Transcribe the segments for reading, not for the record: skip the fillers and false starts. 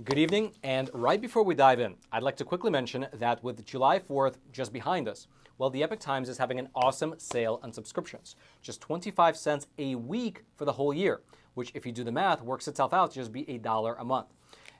Good evening, and right before we dive in, I'd like to quickly mention that with July 4th just behind us, well, the Epoch Times is having an awesome sale on subscriptions. Just 25 cents a week for the whole year, which if you do the math, works itself out to just be $1 a month.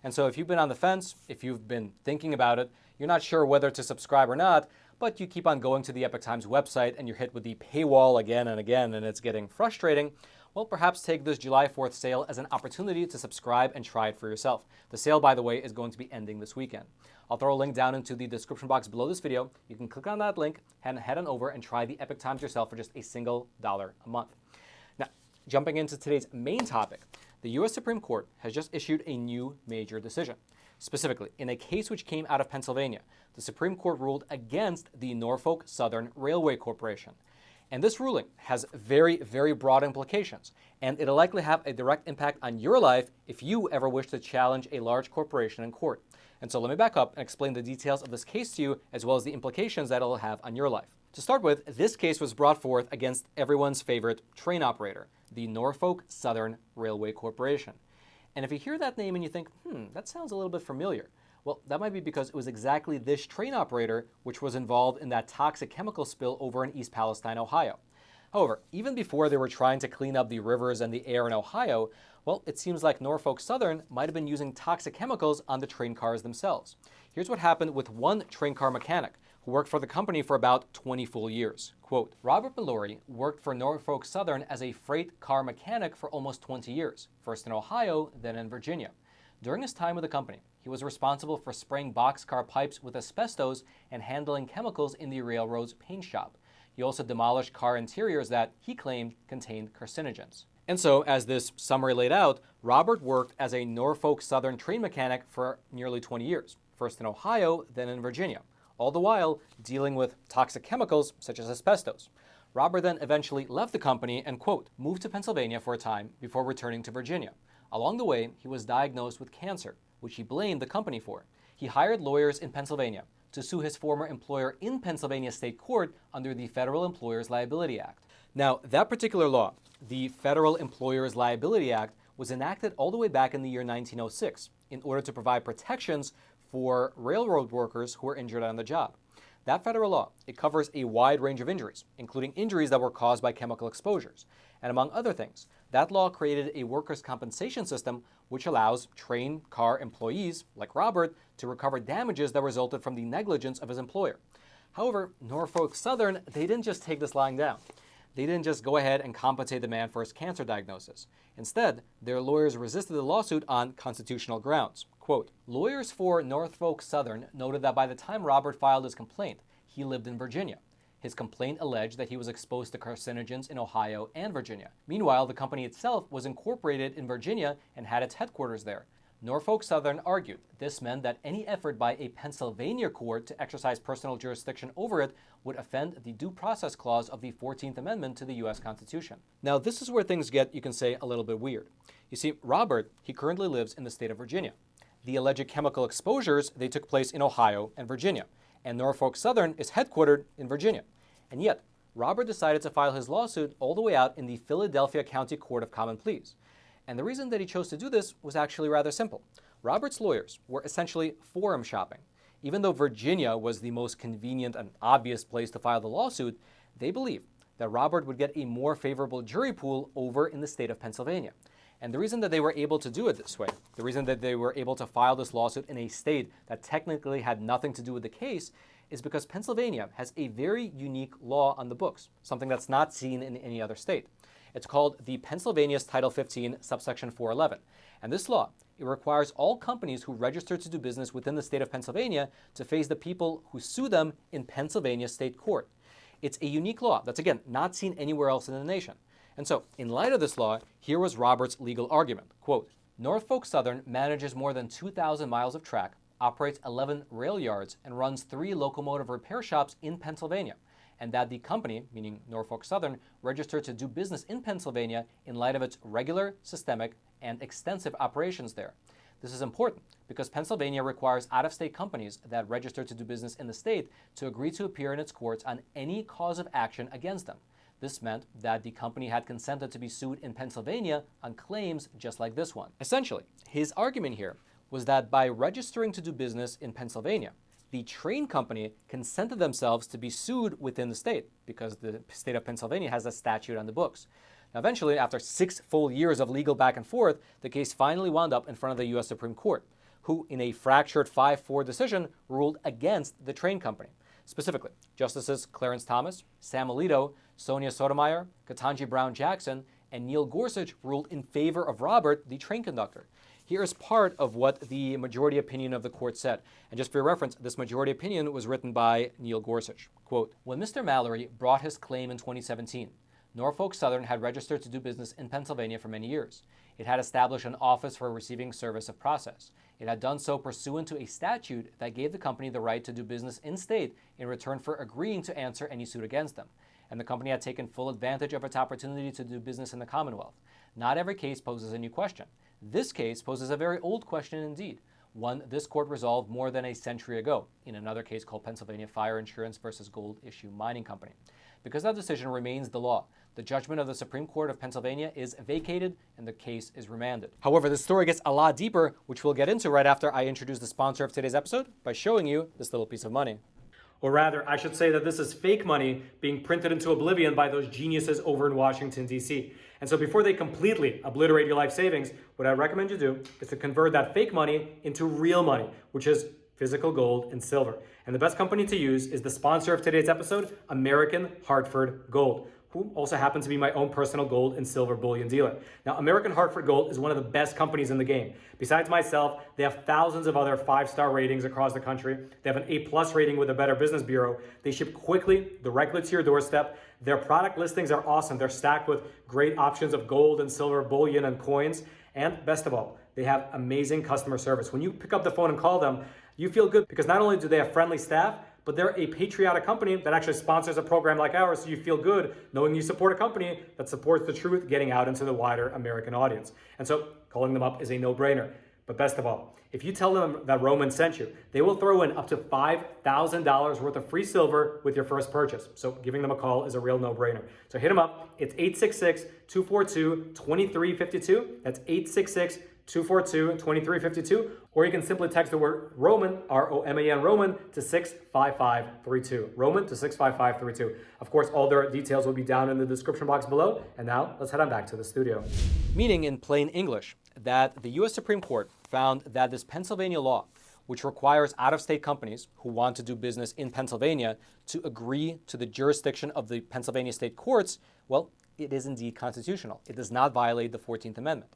And so if you've been on the fence, if you've been thinking about it, you're not sure whether to subscribe or not, but you keep on going to the Epoch Times website and you're hit with the paywall again and again and it's getting frustrating, well, perhaps take this July 4th sale as an opportunity to subscribe and try it for yourself. The sale, by the way, is going to be ending this weekend. I'll throw a link down into the description box below this video. You can click on that link and head on over and try the Epoch Times yourself for just a single $1 a month. Now, jumping into today's main topic, the U.S. Supreme Court has just issued a new major decision. Specifically, in a case which came out of Pennsylvania, the Supreme Court ruled against the Norfolk Southern Railway Corporation. And this ruling has very, very broad implications, and it'll likely have a direct impact on your life if you ever wish to challenge a large corporation in court. And so let me back up and explain the details of this case to you, as well as the implications that it'll have on your life. To start with, this case was brought forth against everyone's favorite train operator, the Norfolk Southern Railway Corporation. And if you hear that name and you think, that sounds a little bit familiar, well, that might be because it was exactly this train operator which was involved in that toxic chemical spill over in East Palestine, Ohio. However, even before they were trying to clean up the rivers and the air in Ohio, well, it seems like Norfolk Southern might have been using toxic chemicals on the train cars themselves. Here's what happened with one train car mechanic who worked for the company for about 20 full years. Quote, Robert Mallory worked for Norfolk Southern as a freight car mechanic for almost 20 years, first in Ohio, then in Virginia. During his time with the company, he was responsible for spraying boxcar pipes with asbestos and handling chemicals in the railroad's paint shop. He also demolished car interiors that he claimed contained carcinogens. And so, as this summary laid out, Robert worked as a Norfolk Southern train mechanic for nearly 20 years, first in Ohio, then in Virginia, all the while dealing with toxic chemicals such as asbestos. Robert then eventually left the company and, quote, moved to Pennsylvania for a time before returning to Virginia. Along the way, he was diagnosed with cancer, which he blamed the company for. He hired lawyers in Pennsylvania to sue his former employer in Pennsylvania State Court under the Federal Employers Liability Act. Now, that particular law, the Federal Employers Liability Act, was enacted all the way back in the year 1906 in order to provide protections for railroad workers who were injured on the job. That federal law, it covers a wide range of injuries, including injuries that were caused by chemical exposures. And among other things, that law created a workers' compensation system which allows train car employees, like Robert, to recover damages that resulted from the negligence of his employer. However, Norfolk Southern, they didn't just take this lying down. They didn't just go ahead and compensate the man for his cancer diagnosis. Instead, their lawyers resisted the lawsuit on constitutional grounds. Quote, lawyers for Norfolk Southern noted that by the time Robert filed his complaint, he lived in Virginia. His complaint alleged that he was exposed to carcinogens in Ohio and Virginia. Meanwhile, the company itself was incorporated in Virginia and had its headquarters there. Norfolk Southern argued this meant that any effort by a Pennsylvania court to exercise personal jurisdiction over it would offend the Due Process Clause of the 14th Amendment to the U.S. Constitution. Now, this is where things get, you can say, a little bit weird. You see, Robert, he currently lives in the state of Virginia. The alleged chemical exposures, they took place in Ohio and Virginia, and Norfolk Southern is headquartered in Virginia. And yet, Robert decided to file his lawsuit all the way out in the Philadelphia County Court of Common Pleas. And the reason that he chose to do this was actually rather simple. Robert's lawyers were essentially forum shopping. Even though Virginia was the most convenient and obvious place to file the lawsuit, they believed that Robert would get a more favorable jury pool over in the state of Pennsylvania. And the reason that they were able to do it this way, the reason that they were able to file this lawsuit in a state that technically had nothing to do with the case, is because Pennsylvania has a very unique law on the books, something that's not seen in any other state. It's called the Pennsylvania's Title 15, subsection 411. And this law, it requires all companies who register to do business within the state of Pennsylvania to face the people who sue them in Pennsylvania state court. It's a unique law that's, again, not seen anywhere else in the nation. And so, in light of this law, here was Robert's legal argument. Quote, Norfolk Southern manages more than 2,000 miles of track, operates 11 rail yards, and runs 3 locomotive repair shops in Pennsylvania, and that the company, meaning Norfolk Southern, registered to do business in Pennsylvania in light of its regular, systemic, and extensive operations there. This is important because Pennsylvania requires out-of-state companies that register to do business in the state to agree to appear in its courts on any cause of action against them. This meant that the company had consented to be sued in Pennsylvania on claims just like this one. Essentially, his argument here was that by registering to do business in Pennsylvania, the train company consented themselves to be sued within the state because the state of Pennsylvania has a statute on the books. Now, eventually, after 6 full years of legal back and forth, the case finally wound up in front of the U.S. Supreme Court, who, in a fractured 5-4 decision, ruled against the train company. Specifically, Justices Clarence Thomas, Sam Alito, Sonia Sotomayor, Ketanji Brown Jackson, and Neil Gorsuch ruled in favor of Robert, the train conductor. Here is part of what the majority opinion of the court said. And just for your reference, this majority opinion was written by Neil Gorsuch. Quote, "When Mr. Mallory brought his claim in 2017, Norfolk Southern had registered to do business in Pennsylvania for many years. It had established an office for receiving service of process. It had done so pursuant to a statute that gave the company the right to do business in state in return for agreeing to answer any suit against them. And the company had taken full advantage of its opportunity to do business in the Commonwealth. Not every case poses a new question. This case poses a very old question indeed, one this court resolved more than a century ago in another case called Pennsylvania Fire Insurance versus Gold Issue Mining Company. Because that decision remains the law, the judgment of the Supreme Court of Pennsylvania is vacated and the case is remanded." However, the story gets a lot deeper, which we'll get into right after I introduce the sponsor of today's episode by showing you this little piece of money. Or rather, I should say that this is fake money being printed into oblivion by those geniuses over in Washington, D.C. And so before they completely obliterate your life savings, what I recommend you do is to convert that fake money into real money, which is physical gold and silver. And the best company to use is the sponsor of today's episode, American Hartford Gold, who also happens to be my own personal gold and silver bullion dealer. Now, American Hartford Gold is one of the best companies in the game. Besides myself, they have thousands of other 5-star ratings across the country. They have an A+ rating with the Better Business Bureau. They ship quickly, directly to your doorstep. Their product listings are awesome. They're stacked with great options of gold and silver bullion and coins. And best of all, they have amazing customer service. When you pick up the phone and call them, you feel good because not only do they have friendly staff, but they're a patriotic company that actually sponsors a program like ours, so you feel good knowing you support a company that supports the truth getting out into the wider American audience. And so calling them up is a no-brainer. But best of all, if you tell them that Roman sent you, they will throw in up to $5,000 worth of free silver with your first purchase. So giving them a call is a real no-brainer. So hit them up. It's 866-242-2352. That's 866-242-2352, or you can simply text the word Roman, R-O-M-A-N, Roman, to 65532. Roman to 65532. Of course, all their details will be down in the description box below. And now, let's head on back to the studio. Meaning in plain English, that the U.S. Supreme Court found that this Pennsylvania law, which requires out-of-state companies who want to do business in Pennsylvania to agree to the jurisdiction of the Pennsylvania state courts, well, it is indeed constitutional. It does not violate the 14th Amendment.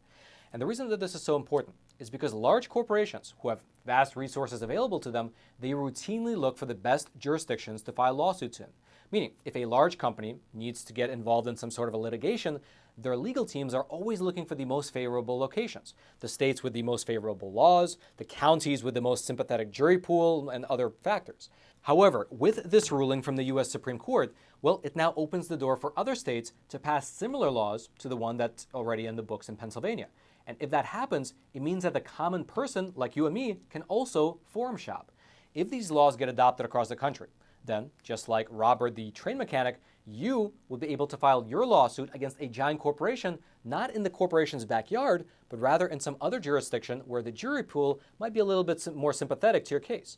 And the reason that this is so important is because large corporations who have vast resources available to them, they routinely look for the best jurisdictions to file lawsuits in. Meaning, if a large company needs to get involved in some sort of a litigation, their legal teams are always looking for the most favorable locations, the states with the most favorable laws, the counties with the most sympathetic jury pool, and other factors. However, with this ruling from the U.S. Supreme Court, well, it now opens the door for other states to pass similar laws to the one that's already in the books in Pennsylvania. And if that happens, it means that the common person, like you and me, can also forum shop. If these laws get adopted across the country, then, just like Robert the train mechanic, you will be able to file your lawsuit against a giant corporation, not in the corporation's backyard, but rather in some other jurisdiction where the jury pool might be a little bit more sympathetic to your case.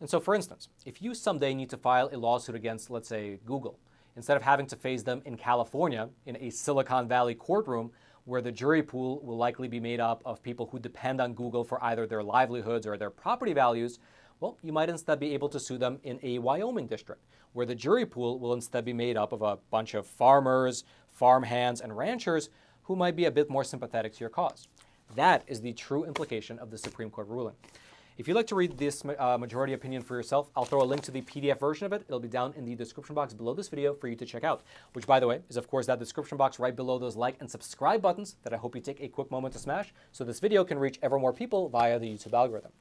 And so, for instance, if you someday need to file a lawsuit against, let's say, Google, instead of having to face them in California in a Silicon Valley courtroom, where the jury pool will likely be made up of people who depend on Google for either their livelihoods or their property values, well, you might instead be able to sue them in a Wyoming district, where the jury pool will instead be made up of a bunch of farmers, farmhands, and ranchers who might be a bit more sympathetic to your cause. That is the true implication of the Supreme Court ruling. If you'd like to read this majority opinion for yourself, I'll throw a link to the PDF version of it. It'll be down in the description box below this video for you to check out, which, by the way, is, of course, that description box right below those like and subscribe buttons that I hope you take a quick moment to smash so this video can reach ever more people via the YouTube algorithm.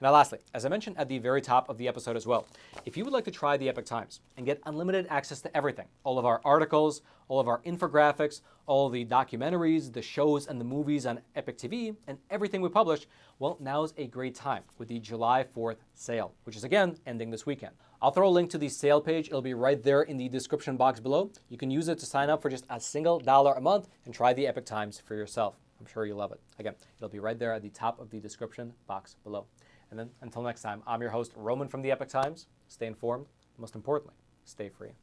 Now, lastly, as I mentioned at the very top of the episode as well, if you would like to try the Epoch Times and get unlimited access to everything, all of our articles, all of our infographics, all the documentaries, the shows, and the movies on Epoch TV, and everything we publish, well, now's a great time with the July 4th sale, which is, again, ending this weekend. I'll throw a link to the sale page. It'll be right there in the description box below. You can use it to sign up for just a single $1 a month and try the Epoch Times for yourself. I'm sure you'll love it. Again, it'll be right there at the top of the description box below. And then until next time, I'm your host, Roman from the Epoch Times. Stay informed. Most importantly, stay free.